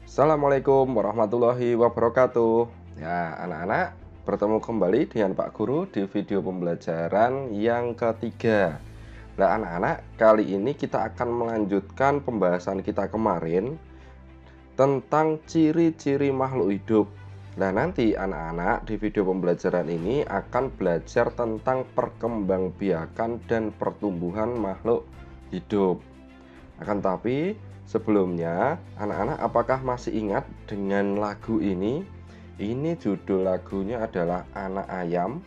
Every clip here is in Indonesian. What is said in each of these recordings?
Assalamualaikum warahmatullahi wabarakatuh. Ya, anak-anak, bertemu kembali dengan Pak Guru di video pembelajaran yang ketiga. Nah, anak-anak, kali ini kita akan melanjutkan pembahasan kita kemarin tentang ciri-ciri makhluk hidup. Nah, nanti anak-anak di video pembelajaran ini akan belajar tentang perkembangbiakan dan pertumbuhan makhluk hidup. Akan tapi sebelumnya, anak-anak apakah masih ingat dengan lagu ini? Ini judul lagunya adalah Anak Ayam,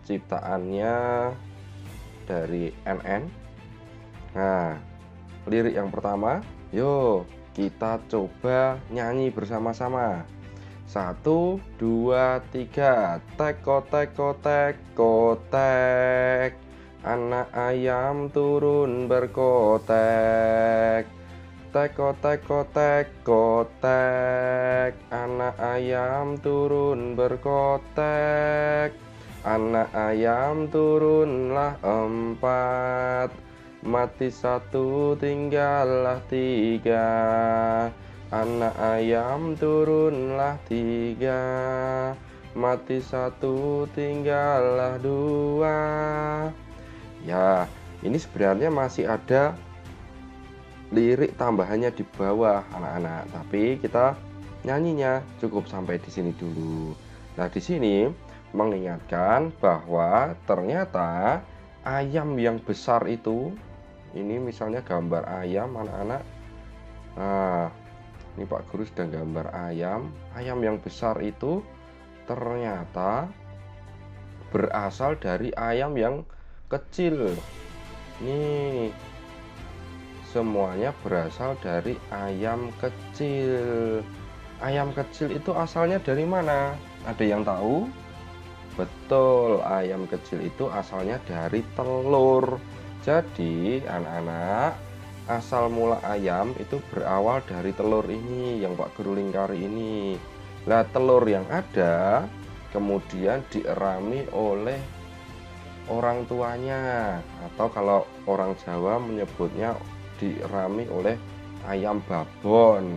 ciptaannya dari NN. Nah, lirik yang pertama, yuk kita coba nyanyi bersama-sama. 1, 2, 3, teko teko teko tek, anak ayam turun berkotek. Teko teko teko tek, anak ayam turun berkotek. Anak ayam turunlah 4, mati 1 tinggallah 3. Anak ayam turunlah 3, mati 1 tinggallah 2. Ya, ini sebenarnya masih ada lirik tambahannya di bawah anak-anak, tapi kita nyanyinya cukup sampai di sini dulu. Nah, di sini mengingatkan bahwa ternyata ayam yang besar itu, ini misalnya gambar ayam anak-anak. Nah, ini Pak Guru sedang gambar ayam. Ayam yang besar itu ternyata berasal dari ayam yang kecil. Nih, semuanya berasal dari ayam kecil. Ayam kecil itu asalnya dari mana? Ada yang tahu? Betul, ayam kecil itu asalnya dari telur. Jadi, anak-anak, asal mula ayam itu berawal dari telur ini yang Pak Guru lingkari ini. Nah, telur yang ada kemudian dierami oleh orang tuanya, atau kalau orang Jawa menyebutnya dirami oleh ayam babon.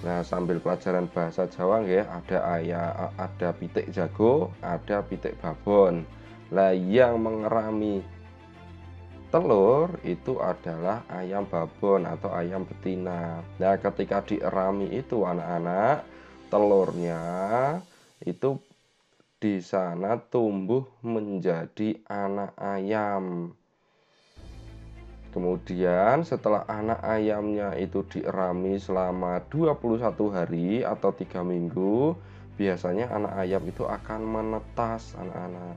Nah, sambil pelajaran bahasa Jawa ya, ada pitik jago, ada pitik babon. Nah, yang mengerami telur itu adalah ayam babon atau ayam betina. Nah, ketika dierami itu anak-anak, telurnya itu di sana tumbuh menjadi anak ayam. Kemudian setelah anak ayamnya itu dierami selama 21 hari atau 3 minggu, biasanya anak ayam itu akan menetas anak-anak.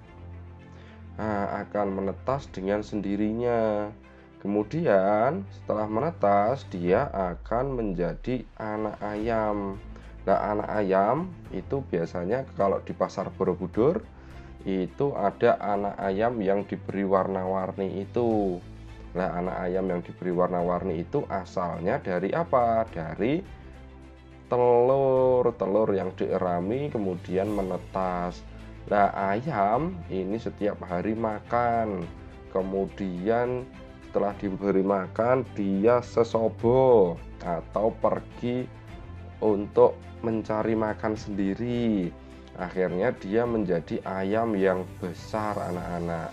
Nah, akan menetas dengan sendirinya. Kemudian setelah menetas, dia akan menjadi anak ayam. Nah, anak ayam itu biasanya kalau di pasar Borobudur itu ada anak ayam yang diberi warna-warni itu. Nah, anak ayam yang diberi warna-warni itu asalnya dari apa? Dari telur yang dierami kemudian menetas. Nah, ayam ini setiap hari makan. Kemudian setelah diberi makan, dia sesobo atau pergi untuk mencari makan sendiri. Akhirnya dia menjadi ayam yang besar anak-anak.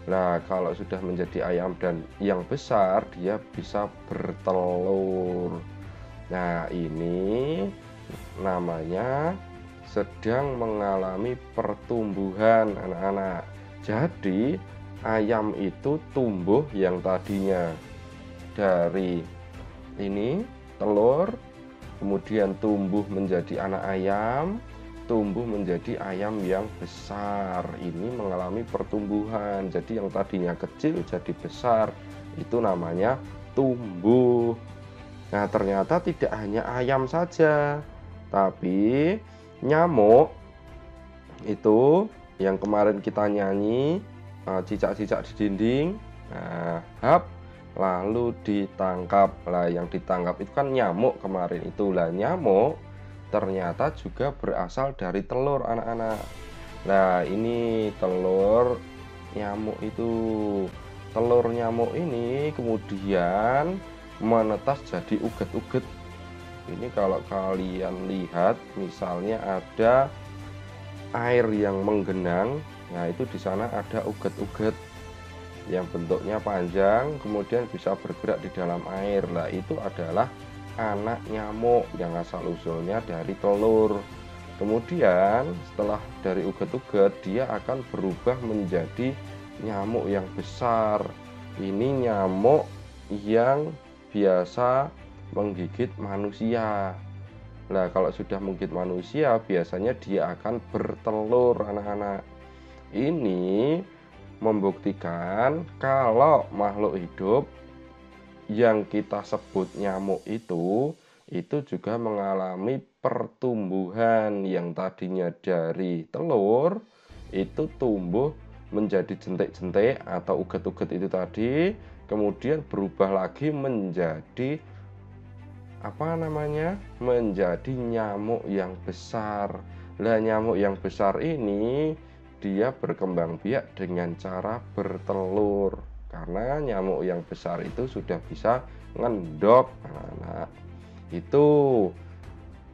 Nah, kalau sudah menjadi ayam dan yang besar, dia bisa bertelur. Nah, ini namanya sedang mengalami pertumbuhan anak-anak. Jadi, ayam itu tumbuh yang tadinya dari ini telur, kemudian tumbuh menjadi anak ayam, tumbuh menjadi ayam yang besar. Ini mengalami pertumbuhan. Jadi yang tadinya kecil jadi besar. Itu namanya tumbuh. Nah, ternyata tidak hanya ayam saja, tapi nyamuk itu yang kemarin kita nyanyi, cicak-cicak di dinding. Nah, lalu ditangkap. Lah, yang ditangkap itu kan nyamuk kemarin itu. Lah, nyamuk ternyata juga berasal dari telur anak-anak. Nah, ini telur nyamuk itu. Telur nyamuk ini kemudian menetas jadi uget-uget. Ini kalau kalian lihat misalnya ada air yang menggenang, nah itu di sana ada uget-uget yang bentuknya panjang kemudian bisa bergerak di dalam air. Nah itu adalah anak nyamuk yang asal usulnya dari telur. Kemudian setelah dari uget-uget dia akan berubah menjadi nyamuk yang besar. Ini nyamuk yang biasa menggigit manusia. Nah kalau sudah menggigit manusia biasanya dia akan bertelur anak-anak. Ini membuktikan kalau makhluk hidup yang kita sebut nyamuk itu juga mengalami pertumbuhan yang tadinya dari telur itu tumbuh menjadi jentik-jentik atau uget-uget itu tadi, kemudian berubah lagi menjadi menjadi nyamuk yang besar. Lah nyamuk yang besar ini dia berkembang biak dengan cara bertelur, karena nyamuk yang besar itu sudah bisa ngendok anak-anak itu.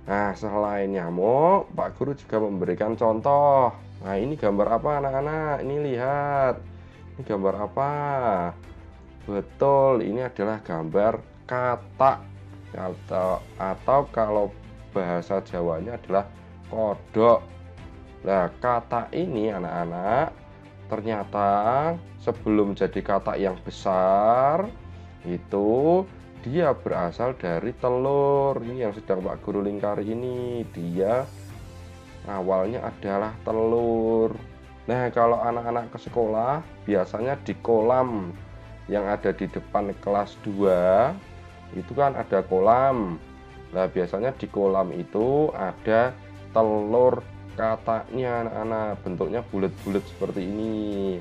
Nah selain nyamuk, Pak Guru juga memberikan contoh. Nah ini gambar apa anak-anak? Ini lihat, ini gambar apa? Betul, ini adalah gambar katak atau kalau bahasa Jawanya adalah kodok. Nah katak ini anak-anak ternyata sebelum jadi katak yang besar itu dia berasal dari telur. Ini yang sedang Pak Guru lingkari ini, dia awalnya adalah telur. Nah kalau anak-anak ke sekolah biasanya di kolam yang ada di depan kelas 2 itu kan ada kolam. Nah biasanya di kolam itu ada telur kataknya anak-anak, bentuknya bulat-bulat seperti ini.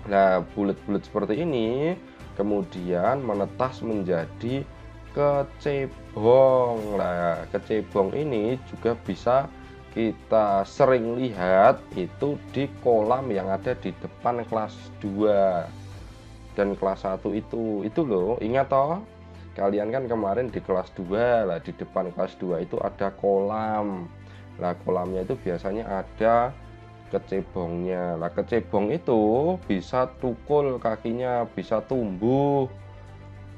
Nah bulat-bulat seperti ini kemudian menetas menjadi kecebong. Nah kecebong ini juga bisa kita sering lihat itu di kolam yang ada di depan kelas 2 dan kelas 1 itu loh, ingat toh kalian kan kemarin di kelas 2 lah, di depan kelas 2 itu ada kolam. Nah kolamnya itu biasanya ada kecebongnya. Nah kecebong itu bisa tukul kakinya, bisa tumbuh.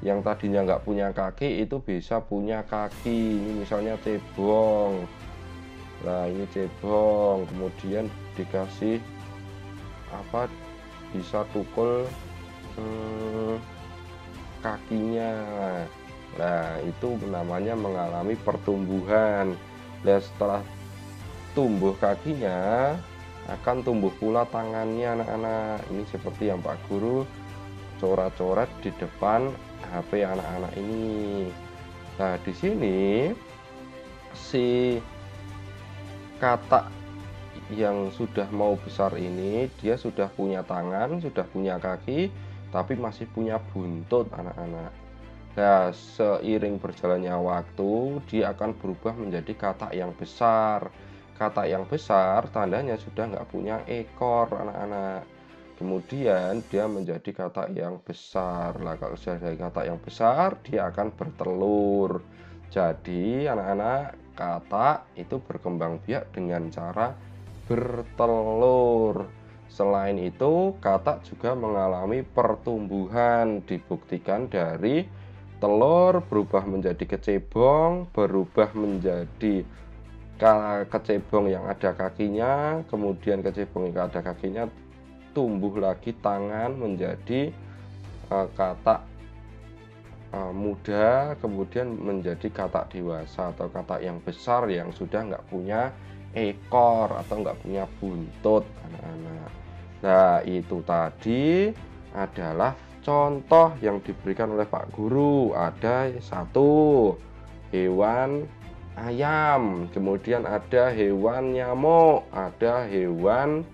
Yang tadinya nggak punya kaki itu bisa punya kaki. Ini misalnya cebong. Nah ini cebong, kemudian dikasih bisa tukul kakinya. Nah itu namanya mengalami pertumbuhan. Dan setelah tumbuh kakinya akan tumbuh pula tangannya anak-anak. Ini seperti yang Pak Guru coret-coret di depan HP anak-anak ini. Nah di sini si katak yang sudah mau besar ini dia sudah punya tangan, sudah punya kaki, tapi masih punya buntut anak-anak. Nah seiring berjalannya waktu dia akan berubah menjadi katak yang besar. Katak yang besar tandanya sudah nggak punya ekor anak-anak. Kemudian dia menjadi katak yang besar. Lah kalau sudah dari katak yang besar dia akan bertelur. Jadi anak-anak katak itu berkembang biak dengan cara bertelur. Selain itu katak juga mengalami pertumbuhan, dibuktikan dari telur berubah menjadi kecebong, berubah menjadi kecebong yang ada kakinya, kemudian kecebong yang ada kakinya tumbuh lagi tangan menjadi katak muda, kemudian menjadi katak dewasa atau katak yang besar yang sudah nggak punya ekor atau nggak punya buntut anak-anak. Nah itu tadi adalah contoh yang diberikan oleh Pak Guru. Ada satu hewan ayam, kemudian ada hewan nyamuk, ada hewan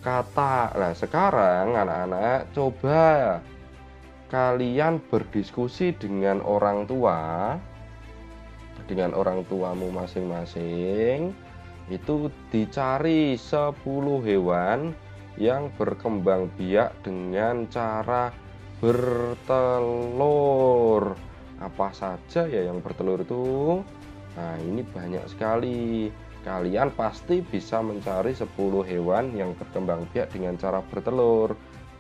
katak. Nah sekarang anak-anak coba kalian berdiskusi dengan orang tua, dengan orang tuamu masing-masing, itu dicari 10 hewan yang berkembang biak dengan cara bertelur. Apa saja ya yang bertelur itu? Nah, ini banyak sekali. Kalian pasti bisa mencari 10 hewan yang berkembang biak dengan cara bertelur.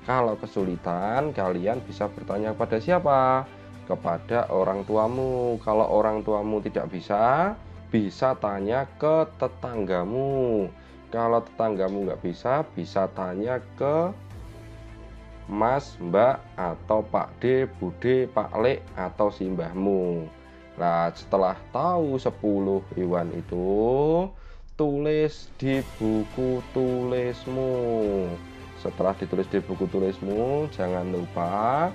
Kalau kesulitan, kalian bisa bertanya kepada siapa? Kepada orang tuamu. Kalau orang tuamu tidak bisa, bisa tanya ke tetanggamu. Kalau tetanggamu nggak bisa, bisa tanya ke Mas, Mbak, atau Pak D, Bude, Pak Le, atau simbahmu. Nah, setelah tahu 10 hewan itu, tulis di buku tulismu. Setelah ditulis di buku tulismu, jangan lupa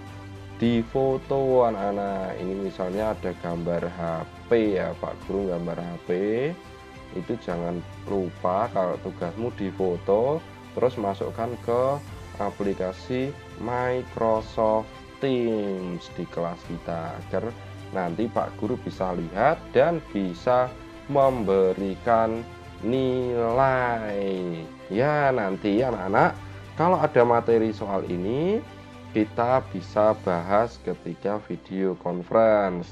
difoto anak-anak. Ini misalnya ada gambar HP ya, Pak Guru gambar HP. Itu jangan lupa kalau tugasmu difoto, terus masukkan ke aplikasi Microsoft Teams di kelas kita agar nanti Pak Guru bisa lihat dan bisa memberikan nilai. Ya, nanti anak-anak kalau ada materi soal ini kita bisa bahas ketika video conference.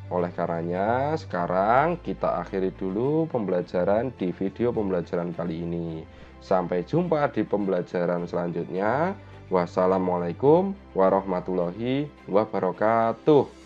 Oleh karenanya, sekarang kita akhiri dulu pembelajaran di video pembelajaran kali ini. Sampai jumpa di pembelajaran selanjutnya. Wassalamualaikum warahmatullahi wabarakatuh.